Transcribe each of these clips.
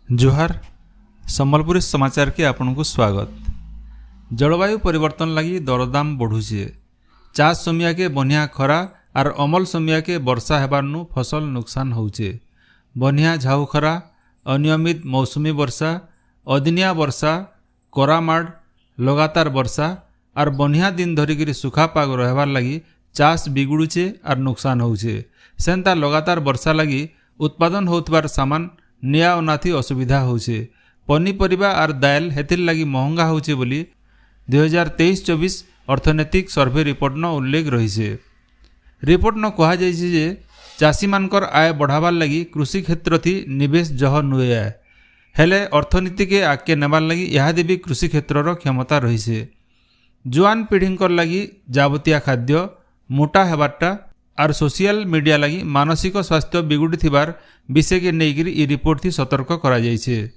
जोहार सम्बलपुरी समाचार के आपन को स्वागत। जलवायु परिवर्तन लगी दरदाम बढ़ुचे। चाष समिया के बनिया खरा और अमल समिया के वर्षा हेबारनु फसल नुकसान होचे। बनिया झाऊ खरा, अनियमित मौसमी वर्षा, अदिनिया वर्षा, करामाड़, लगातार वर्षा और बनिया दिन धरिकी सुखा पाग रहबार लगी चाष बिगुड़ुचे और नुकसान होचे। सेंता लगातार वर्षा लगी उत्पादन होतबार सामान निया अनाथी असुविधा होचे। पनीपरिबा और दाल हेतिर लगी महंगा होचे बोली 2023-24 अर्थनैतिक सर्वे रिपोर्ट न उल्लेख रही। रिपोर्ट न कहा जाइए जे चाषी मानकर आय बढ़ावार लगी कृषि क्षेत्र थी निवेश जह नुए हेले अर्थनीति के आगे नेबार लगी इहादे भी कृषि क्षेत्र क्षमता रही। जुआन पीढ़ी लगी जाबतिया खाद्य मोटा हेबारटा और सोशल मीडिया लगी मानसिक स्वास्थ्य बिगुड़ी थिबार विषय के नेइकिरी ई रिपोर्ट थी सतर्क करा जाइछे।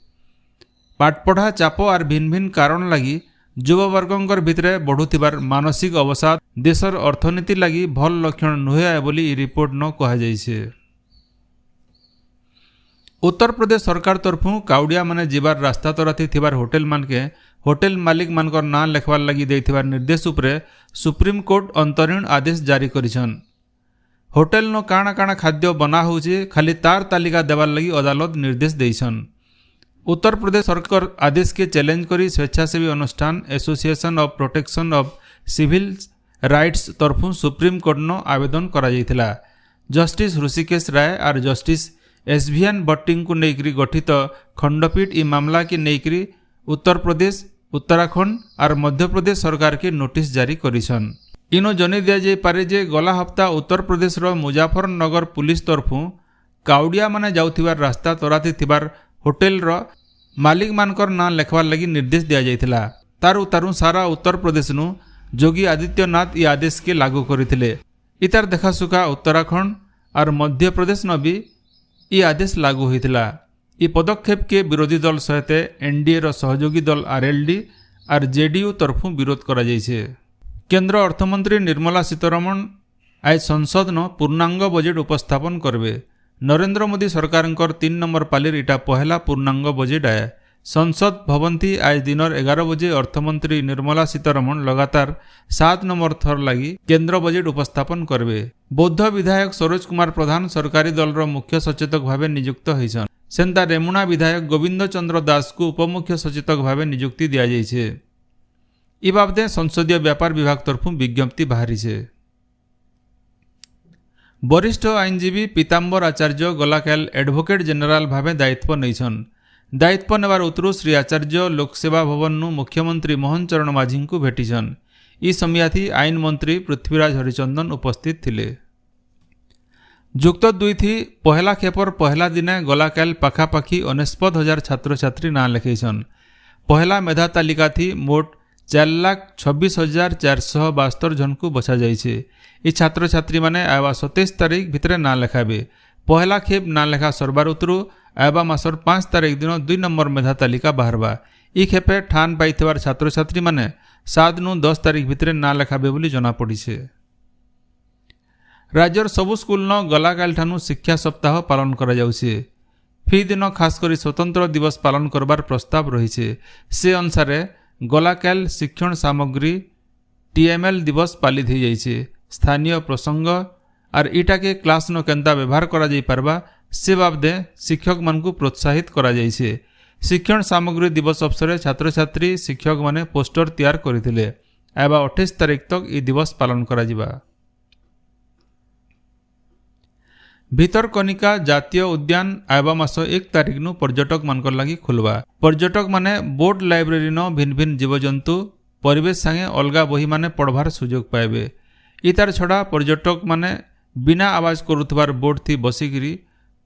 पाठपढ़ा चाप और भिन्न भिन्न कारण लगी युववर्गंकर भितरे बढ़ुथिबार मानसिक अवसाद देशर अर्थनीति लगी भल लक्षण नुहे बोली ई रिपोर्ट न कहा जाइछे। उत्तर प्रदेश सरकार तरफु काउडिया माने जीवार रास्ता तराथी थिबार होटेल मानके होटेल मालिक मानकर ना लेखवार लगी देथिबार निर्देश उपरे सुप्रीम कोर्ट अंतरीण आदेश जारी करिछन। होटेल न काଣା काଣା खाद्य बना होचे खाली तार तालिका देवार लगी अदालत निर्देश देइछन। उत्तर प्रदेश सरकार आदेश के चैलेंज करी स्वेच्छासेवी अनुष्ठान association of protection of civil rights तरफु सुप्रीम कोर्ट न आवेदन करा जाइथिला। जस्टिस ऋषिकेश राय और जस्टिस एसवीएन भट्टी को लेकर गठित खंडपीठ ई मामला के लेकर उत्तर प्रदेश, उत्तराखंड और मध्य प्रदेश सरकार के नोटिस जारी करिछन। इनो जने दिया जाय पारे जे गला हप्ता उत्तर प्रदेश रो मुजफ्फरनगर पुलिस तरफु काउडिया माने जाउथिबार रास्ता तराती थिबार होटेल रो मालिक मानकर ना लेखवार लगी निर्देश दिया जायथिला। तारु सारा उत्तर प्रदेश नु योगी आदित्यनाथ ई आदेश के लागू करिथिले। इतार देखासुखा उत्तराखंड और मध्य प्रदेश न भी ई आदेश लागू होइथिला। ई पदक्षेप के विरोधी दल सहित एनडीए रो सहयोगी दल आरएलडी और जेडीयू तरफु विरोध करा जायछे। केंद्र अर्थमंत्री निर्मला सीतारमण आज संसद न पूर्णांग बजेट उपस्थापन करबे। नरेंद्र मोदी सरकार 3 नंबर पालिर इटा पहला पूर्णांग बजेट आए। संसद भवन थी आज दिन 11 बजे अर्थमंत्री निर्मला सीतारमण लगातार 7 नंबर थर लगी केंद्र बजेट उपस्थापन करबे। बौद्ध विधायक सरोज कुमार प्रधान सरकारी दल रो मुख्य सचेतक भावे नियुक्त होइछन। सेंता रेमुणा विधायक गोविंद चंद्र दास को उपमुख्य सचेतक भावे नियुक्ति दिया जाइछे। ई बाबदे संसदीय व्यापार विभाग तरफु विज्ञप्ति बाहरी छे। वरिष्ठ आईनजीवी पीताम्बर आचार्य गलाकाल एडवोकेट जनरल भावे दायित्व नैछन। दायित्व नेबार उतरु श्री आचार्य लोकसेवा भवन नु मुख्यमंत्री मोहन चरण माझी को भेटिछन। ई समियाथी आईन मंत्री पृथ्वीराज हरिचंदन उपस्थित थिले। जुक्त 2 थी पहला खेपर पहला दिने गलाकाल पाखापाखी 49,000 छात्र छात्री ना लेखैछन। पहला मेधा तालिका थी मोट 4,26,472 जन को बचा जाइछे। ई छात्र छात्री माने आवा 27 तारीख भितरे ना लेखाबे। पहला खेप ना लेखा सरबार उतरु आवा मासर 5 तारीख दिन 2 नंबर मेधा तालिका बाहरबा। ई खेपे ठान पाइथिबार छात्र छात्री माने 7 नु 10 तारीख भितरे ना लेखाबे बोली जना पड़िछे। राज्यर सबु स्कूल न गलाकाल ठानु शिक्षा सप्ताह पालन करा जाउछे। फी दिन खास करी स्वतंत्र दिवस पालन करबार प्रस्ताव रहिछे। से अनुसारे गलाकाल शिक्षण सामग्री टीएमएल दिवस पालित हो जाइए। स्थानीय प्रसंग और ईटा के क्लास न केंता व्यवहार करा जाई पारबा से बाबदे शिक्षक मन को प्रोत्साहित करा जाइए। शिक्षण सामग्री दिवस अवसर छात्र छात्री शिक्षक माने पोस्टर तैयार करथिले। एबा 28 तारीख तक ई दिवस पालन करा जिबा। भितरकनिका जातीय उद्यान आवा मास 1 तारीख नु पर्यटक मानकर लगी खुलवा। पर्यटक माने बोट लाइब्रेरी न भिन्न भिन्न जीवजंतु परिवेश संगे अलगा बही माने पढ़वार सुजोग पाइबे। इतार छड़ा पर्यटक माने बिना आवाज करुथबार बोट थी बसिकिरी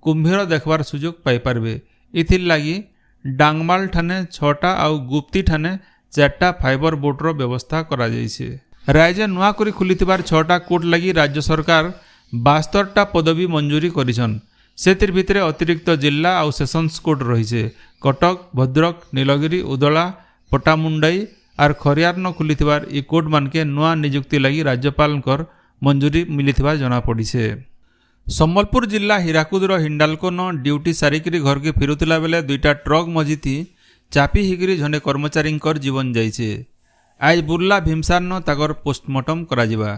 कुंभीर देखबार सुजोग पाई पारबे। इथिर लगी डांगमाल ठाने 6टा आउ गुप्ती ठाने 4टा फाइबर बोटर व्यवस्था करा जाइछे। राज्य नुआ करी खुलिथिबार 6टा कोर्ट लगी राज्य सरकार 72टा पदवी मंजूरी करिछन। सेतिर भितरे अतिरिक्त जिला आउ सेशंस कोर्ट रहिछे। कटक, भद्रक, नीलगिरी, उदला, पटामुंडाई और खरियार न खुलिथिबार ई कोर्ट मानके नुआ नियुक्ति लगी राज्यपाल मंजूरी मिलिथिबार जना पड़िछे। ସମ୍ବଲପୁର ଜିଲ୍ଲା ହୀରାକୁଦର ହିଣ୍ଡାଲକୋନ ଡ୍ୟୁଟି ସାରିକିରି ଘରକେ ଫେରୁଥିଲା ବେଲେ ଦୁଇଟା ଟ୍ରକ୍ ମଝିଥି ଚାପି ହେଇକିରି ଜଣେ କର୍ମଚାରୀଙ୍କର ଜୀବନ ଯାଇଛେ। ଆଜ ବୁର୍ଲା ଭୀମସାରନ ତାକର ପୋଷ୍ଟମର୍ଟମ କରାଯିବା।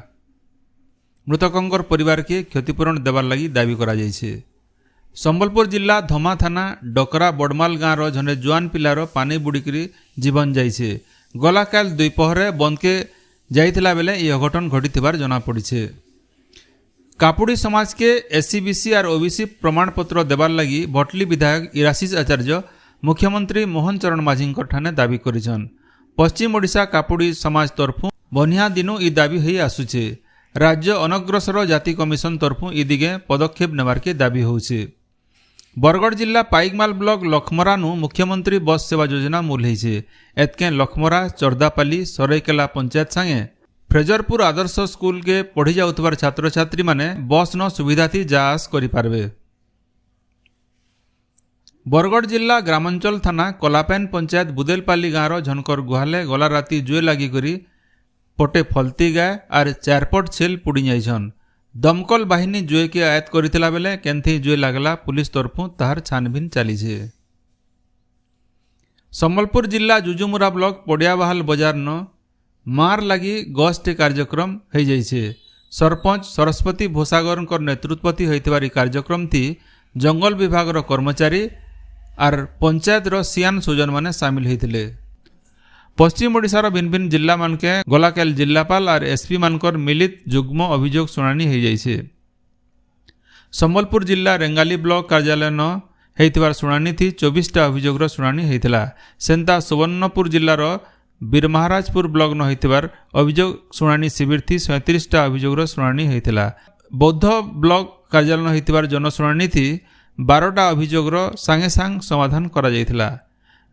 ମୃତକଙ୍କର ପରିବାରକେ କ୍ଷତିପୂରଣ ଦେବାର ଲାଗି ଦାବି କରାଯାଇଛେ। ସମ୍ବଲପୁର ଜିଲ୍ଲା ଧମା ଥାନା ଡକରା ବଡ଼ମାଲ ଗାଁର ଜଣେ ଜୁଆନ ପିଲାର ପାନି ବୁଡ଼ିକିରି ଜୀବନ ଯାଇଛେ। ଗଲାକାଲ ଦ୍ୱିପହରେ ବନ୍ଦକେ ଯାଇଥିଲା ବେଲେ ଏହି ଅଘଟନ ଘଟିଥିବାର ଜଣାପଡ଼ିଛେ। କାପୁଡ଼ି ସମାଜକେ SC/BC ଆର୍ OBC ପ୍ରମାଣପତ୍ର ଦେବାର ଲାଗି ଭଟଲି ବିଧାୟକ ଇରାଶିଷ ଆଚାର୍ଯ୍ୟ ମୁଖ୍ୟମନ୍ତ୍ରୀ ମୋହନ ଚରଣ ମାଝୀଙ୍କର ଠାନେ ଦାବି କରିଛନ୍। ପଶ୍ଚିମ ଓଡ଼ିଶା କାପୁଡ଼ି ସମାଜ ତରଫୁ ବନିଆ ଦିନୁ ଇ ଦାବି ହୋଇ ଆସୁଛେ। ରାଜ୍ୟ ଅନଗ୍ରସର ଜାତି କମିଶନ ତରଫୁ ଇ ଦିଗେ ପଦକ୍ଷେପ ନେବାରକେ ଦାବି ହେଉଛେ। ବରଗଡ଼ ଜିଲ୍ଲା ପାଇକମାଲ ବ୍ଲକ ଲଖମରାନୁ ମୁଖ୍ୟମନ୍ତ୍ରୀ ବସ୍ ସେବା ଯୋଜନା ମୂଲ ହେଇଛେ। ଏତକେ ଲଖମରା ଚର୍ଦାପାଲି ସରାଇକେଲା ପଞ୍ଚାୟତ ସାଙ୍ଗେ ଫ୍ରେଜରପୁର ଆଦର୍ଶ ସ୍କୁଲକେ ପଢ଼ି ଯାଉଥିବାର ଛାତ୍ରଛାତ୍ରୀମାନେ ବସ୍ନ ସୁବିଧାଥି ଯା ଆସ କରିପାରବେ। ବରଗଡ଼ ଜିଲ୍ଲା ଗ୍ରାମାଞ୍ଚଳ ଥାନା କଲାପେନ ପଞ୍ଚାୟତ ବୁଦେଲପାଲି ଗାଁର ଝନକର ଗୁହାଲେ ଗଲା ରାତି ଜୁଏ ଲାଗିକରି ପଟେ ଫଲତି ଗାଏ ଆର୍ ଚାରପଟ ଛେଲ ପୁଡ଼ି ଯାଇଛନ୍। ଦମକଲ ବାହିନୀ ଜୁଏକେ ଆୟତ କରିଥିଲା ବେଲେ କେନ୍ଥି ଜୁଏ ଲାଗଲା ପୁଲିସ ତରଫୁ ତାହାର ଛାନଭିନ ଚାଲିଛେ। ସମ୍ବଲପୁର ଜିଲ୍ଲା ଜୁଜୁମୁରା ବ୍ଲକ ପଡ଼ିଆବାହାଲ ବଜାରନ ମାର ଲାଗି ଗସ୍ଟେ କାର୍ଯ୍ୟକ୍ରମ ହୋଇଯାଇଛେ। ସରପଞ୍ଚ ସରସ୍ୱତୀ ଭୋସାଗରଙ୍କ ନେତୃତ୍ୱତି ହୋଇଥିବାର ଏହି କାର୍ଯ୍ୟକ୍ରମଟି ଜଙ୍ଗଲ ବିଭାଗର କର୍ମଚାରୀ ଆର୍ ପଞ୍ଚାୟତର ସିଆନ ସୁଜନମାନେ ସାମିଲ ହୋଇଥିଲେ। ପଶ୍ଚିମ ଓଡ଼ିଶାର ଭିନ୍ନ ଭିନ୍ନ ଜିଲ୍ଲାମାନକେ ଗଲାକାଲ ଜିଲ୍ଲାପାଳ ଆର୍ SP ମାନଙ୍କର ମିଳିତ ଯୁଗ୍ମ ଅଭିଯୋଗ ଶୁଣାଣି ହୋଇଯାଇଛେ। ସମ୍ବଲପୁର ଜିଲ୍ଲା ରେଙ୍ଗାଲି ବ୍ଲକ କାର୍ଯ୍ୟାଳୟନ ହୋଇଥିବାର ଶୁଣାଣିଥି 24ଟା ଅଭିଯୋଗର ଶୁଣାଣି ହୋଇଥିଲା। ସେନ୍ତା ସୁବର୍ଣ୍ଣପୁର ଜିଲ୍ଲାର ବୀରମହାରାଜପୁର ବ୍ଲକନ ହୋଇଥିବାର ଅଭିଯୋଗ ଶୁଣାଣି ଶିବିରଥି 37ଟା ଅଭିଯୋଗର ଶୁଣାଣି ହୋଇଥିଲା। ବୌଦ୍ଧ ବ୍ଲକ କାର୍ଯ୍ୟାଳୟ ହୋଇଥିବାର ଜନଶୁଣାଣିଥି 12ଟା ଅଭିଯୋଗର ସାଙ୍ଗେ ସାଙ୍ଗ ସମାଧାନ କରାଯାଇଥିଲା।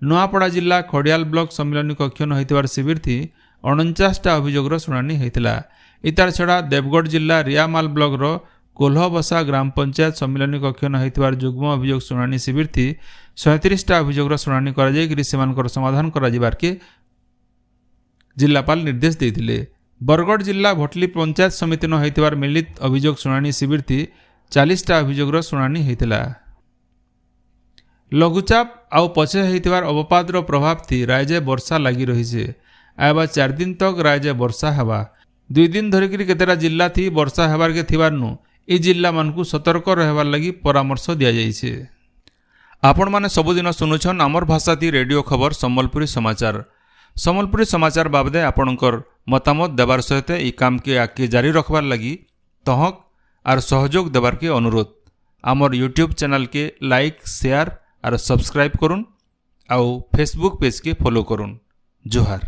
ନୂଆପଡ଼ା ଜିଲ୍ଲା ଖଡ଼ିଆଲ ବ୍ଲକ ସମ୍ମିଳନୀ କକ୍ଷନ ହୋଇଥିବାର ଶିବିରଥି 49ଟା ଅଭିଯୋଗର ଶୁଣାଣି ହୋଇଥିଲା। ଇତାର ଛଡ଼ା ଦେବଗଡ଼ ଜିଲ୍ଲା ରିଆମାଲ ବ୍ଲକର କୋଲ୍ହବସା ଗ୍ରାମ ପଞ୍ଚାୟତ ସମ୍ମିଳନୀ କକ୍ଷନ ହୋଇଥିବାର ଯୁଗ୍ମ ଅଭିଯୋଗ ଶୁଣାଣି ଶିବିରଥି 37ଟା ଅଭିଯୋଗର ଶୁଣାଣି କରାଯାଇକରି ସେମାନଙ୍କର ସମାଧାନ କରାଯିବାରକେ ଜିଲ୍ଲାପାଳ ନିର୍ଦ୍ଦେଶ ଦେଇଥିଲେ। ବରଗଡ଼ ଜିଲ୍ଲା ଭଟଲି ପଞ୍ଚାୟତ ସମିତିନ ହୋଇଥିବାର ମିଳିତ ଅଭିଯୋଗ ଶୁଣାଣି ଶିବିରଥି 40ଟା ଅଭିଯୋଗର ଶୁଣାଣି ହୋଇଥିଲା। ଲଘୁଚାପ ଆଉ ପଛେ ହୋଇଥିବାର ଅବପାତର ପ୍ରଭାବଥି ରାଜ୍ୟରେ ବର୍ଷା ଲାଗି ରହିଛେ। ଆଇବା 4 ଦିନ ତକ ରାଜ୍ୟରେ ବର୍ଷା ହେବା। 2 ଦିନ ଧରିକିରି କେତେଟା ଜିଲ୍ଲା ଥି ବର୍ଷା ହେବାରକେ ଥିବାରନୁ এই ଜିଲ୍ଲାମାନଙ୍କୁ ସତର୍କ ରହିବାର ଲାଗି ପରାମର୍ଶ ଦିଆଯାଇଛେ। ଆପଣମାନେ ସବୁଦିନ ଶୁଣୁଛନ୍ ଆମର ଭାଷାତି ରେଡ଼ିଓ ଖବର ସମ୍ବଲପୁରୀ ସମାଚାର। ସମ୍ବଲପୁରୀ ସମାଚାର ବାବଦେ ଆପଣଙ୍କର ମତାମତ ଦେବାର ସହିତ এই କାମକେ ଆଗକେ ଜାରି ରଖବାର ଲାଗି ତହକ আর সহযোগ দেবারকে অনুরোধ। আমার ইউটিউব চ্যানেলকে লাইক শেয়ার আর সবসক্রাইব করুন। আউ ফেসবুক পেজকে ফলো করুন। জোহার।